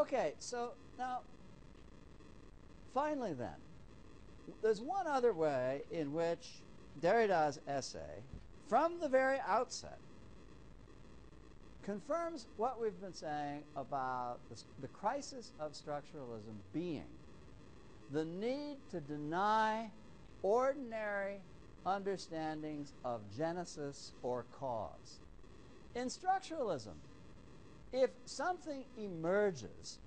Okay, so now, finally then, there's one other way in which Derrida's essay, from the very outset, confirms what we've been saying about the crisis of structuralism being the need to deny ordinary understandings of genesis or cause. In structuralism, if something emerges,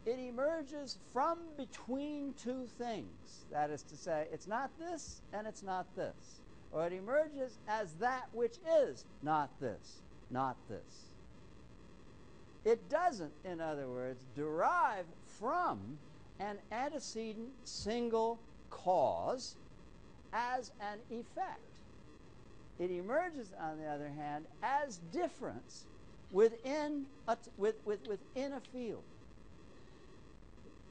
it emerges from between two things. That is to say, it's not this and it's not this. Or it emerges as that which is not this, not this. It doesn't, in other words, derive from an antecedent single cause as an effect. It emerges, on the other hand, as difference within a field.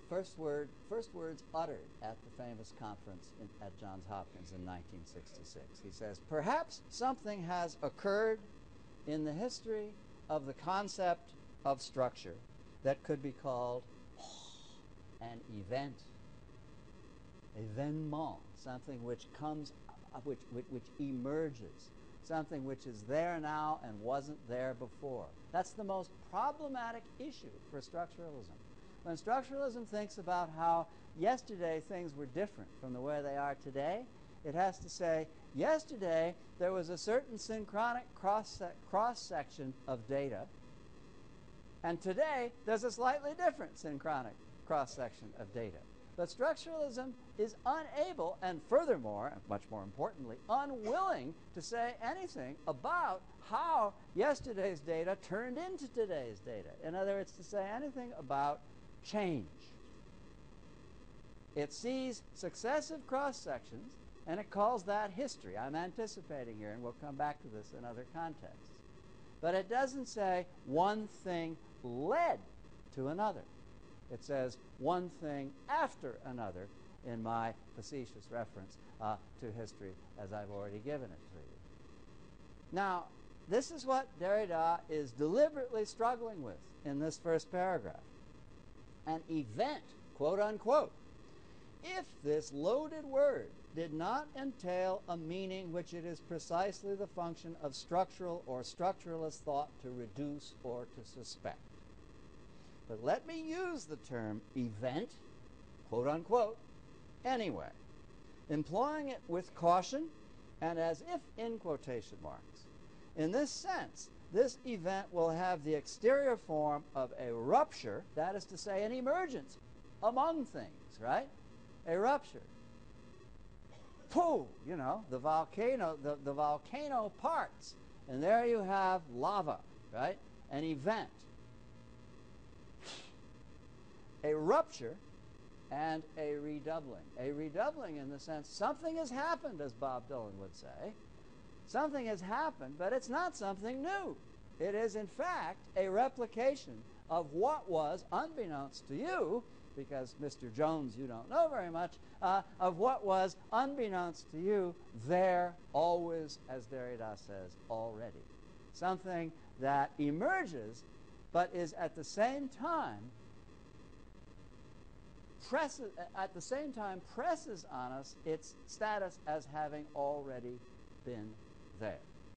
First words uttered at the famous conference at Johns Hopkins in 1966. He says, perhaps something has occurred in the history of the concept of structure that could be called an event, événement, something which comes, which emerges, something which is there now and wasn't there before. That's the most problematic issue for structuralism. When structuralism thinks about how yesterday things were different from the way they are today, it has to say, yesterday there was a certain synchronic cross-section of data, and today there's a slightly different synchronic cross-section of data. But structuralism is unable, and furthermore, much more importantly, unwilling to say anything about how yesterday's data turned into today's data. In other words, to say anything about change. It sees successive cross-sections, and it calls that history. I'm anticipating here, and we'll come back to this in other contexts. But it doesn't say one thing led to another. It says one thing after another in my facetious reference to history as I've already given it to you. Now, this is what Derrida is deliberately struggling with in this first paragraph. An event, quote unquote, if this loaded word did not entail a meaning which it is precisely the function of structural or structuralist thought to reduce or to suspect. But let me use the term event, quote unquote, anyway, employing it with caution and as if in quotation marks. In this sense, this event will have the exterior form of a rupture, that is to say, an emergence among things, right? A rupture. Pooh, you know, the volcano parts, and there you have lava, right? An event. A rupture and a redoubling. A redoubling in the sense something has happened, as Bob Dylan would say. Something has happened, but it's not something new. It is, in fact, a replication of what was, unbeknownst to you, because Mr. Jones, you don't know very much, of what was, unbeknownst to you, there always, as Derrida says, already. Something that emerges, but is at the same time presses on us its status as having already been there.